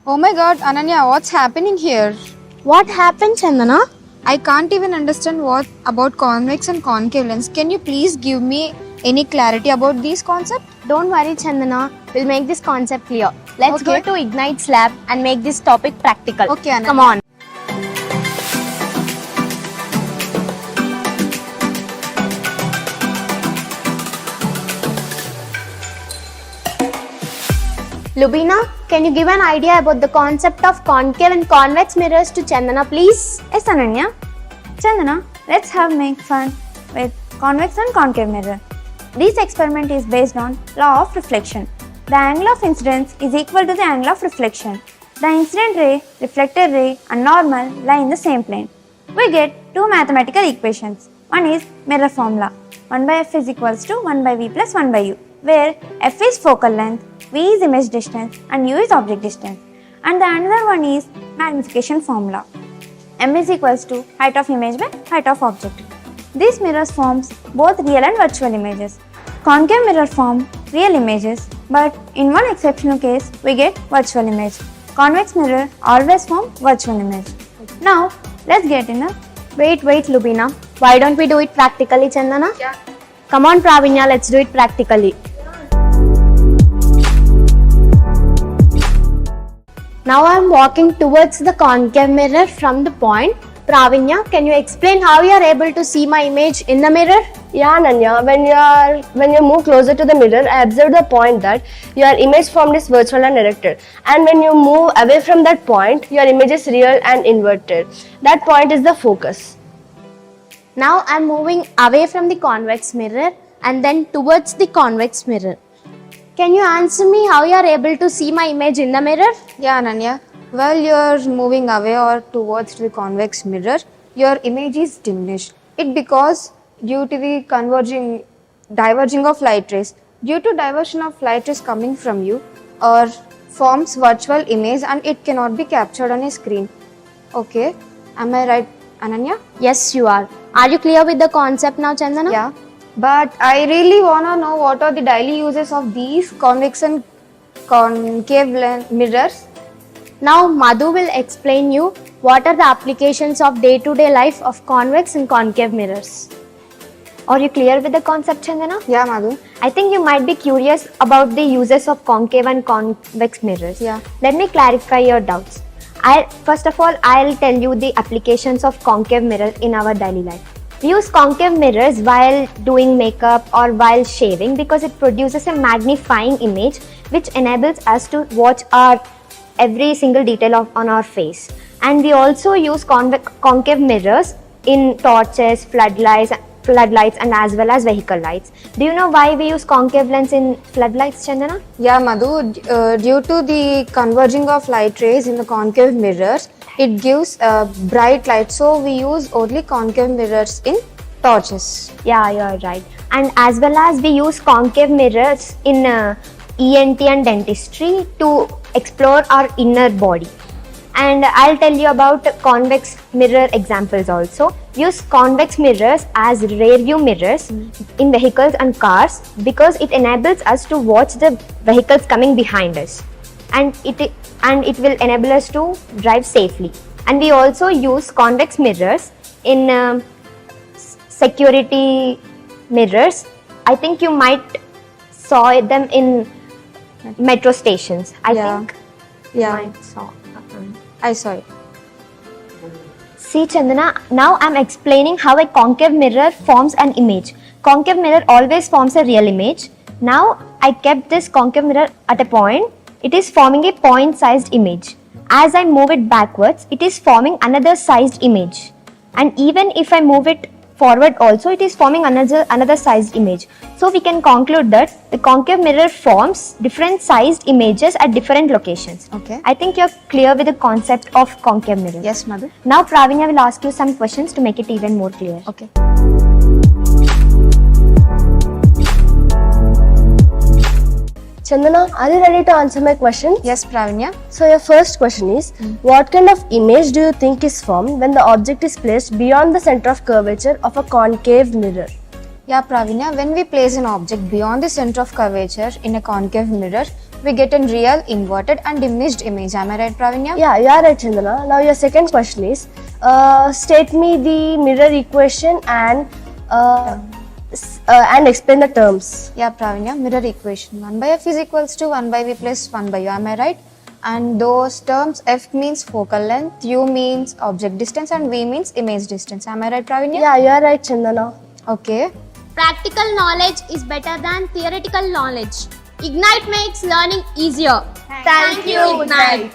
Oh my god, Ananya, what's happening here? What happened, Chandana? I can't even understand what about convex and concave lens. Can you please give me any clarity about these concepts? Don't worry, Chandana. We'll make this concept clear. Let's Okay. go to Ignite's lab and make this topic practical. Okay, Ananya. Come on. Lubina, can you give an idea about the concept of concave and convex mirrors to Chandana, please? Yes, Ananya. Chandana, let's make fun with convex and concave mirror. This experiment is based on law of reflection. The angle of incidence is equal to the angle of reflection. The incident ray, reflected ray and normal lie in the same plane. We get two mathematical equations. One is mirror formula. 1 by f is equals to 1 by v plus 1 by u, where f is focal length, v is image distance and u is object distance. And the another one is magnification formula. M is equals to height of image by height of object. These mirrors forms both real and virtual images. Concave mirror form real images, but in one exceptional case we get virtual image. Convex mirror always form virtual image. Now let's get in the Wait, Lubina. Why don't we do it practically, Chandana? Yeah. Come on, Pravinya, let's do it practically. Now I'm walking towards the concave mirror from the point. Pravinya, can you explain how you are able to see my image in the mirror? Yeah, Nanya, when you move closer to the mirror, I observe the point that your image formed is virtual and erected. And when you move away from that point, your image is real and inverted. That point is the focus. Now I'm moving away from the convex mirror and then towards the convex mirror. Can you answer me how you are able to see my image in the mirror? Yeah, Ananya. While you're moving away or towards the convex mirror, your image is diminished. It because due to the diverging of light rays. Due to diversion of light rays coming from you, or forms virtual image and it cannot be captured on a screen. Okay, am I right, Ananya? Yes, you are. Are you clear with the concept now, Chandana? Yeah, but I really wanna know what are the daily uses of these convex and concave mirrors. Now Madhu will explain you what are the applications of day-to-day life of convex and concave mirrors. Are you clear with the concept, Chandana? Yeah, Madhu. I think you might be curious about the uses of concave and convex mirrors. Yeah. Let me clarify your doubts. First of all, I'll tell you the applications of concave mirror in our daily life. We use concave mirrors while doing makeup or while shaving because it produces a magnifying image which enables us to watch every single detail on our face. And we also use concave mirrors in torches, floodlights and as well as vehicle lights. Do you know why we use concave lens in floodlights, Chandana? Yeah, Madhu, due to the converging of light rays in the concave mirrors, it gives bright light. So we use only concave mirrors in torches. Yeah, you're right. And as well as we use concave mirrors in ENT and dentistry to explore our inner body. And I'll tell you about convex mirror examples also. Use convex mirrors as rear view mirrors in vehicles and cars because it enables us to watch the vehicles coming behind us, and it will enable us to drive safely. And we also use convex mirrors in security mirrors. I think you might saw them in metro stations. I think you might saw. I saw it. See, Chandana, now I'm explaining how a concave mirror forms an image. Concave mirror always forms a real image. Now I kept this concave mirror at a point. It is forming a point-sized image. As I move it backwards, it is forming another sized image. And even if I move it forward also, it is forming another sized image. So we can conclude that the concave mirror forms different sized images at different locations. Okay. I think you're clear with the concept of concave mirror. Yes, Madhu. Now Pravinya will ask you some questions to make it even more clear. Okay. Chandana, are you ready to answer my questions? Yes, Pravinya. So your first question is, what kind of image do you think is formed when the object is placed beyond the center of curvature of a concave mirror? Yeah, Pravinya, when we place an object beyond the center of curvature in a concave mirror, we get a real, inverted and diminished image. Am I right, Pravinya? Yeah, you are right, Chandana. Now your second question is, state me the mirror equation and explain the terms. Yeah, Pravinya, mirror equation. 1 by f is equals to 1 by v plus 1 by u. Am I right? And those terms, f means focal length, u means object distance and v means image distance. Am I right, Pravinya? Yeah, you are right, Chandana. Okay. Practical knowledge is better than theoretical knowledge. Ignite makes learning easier. Thank you, Ignite.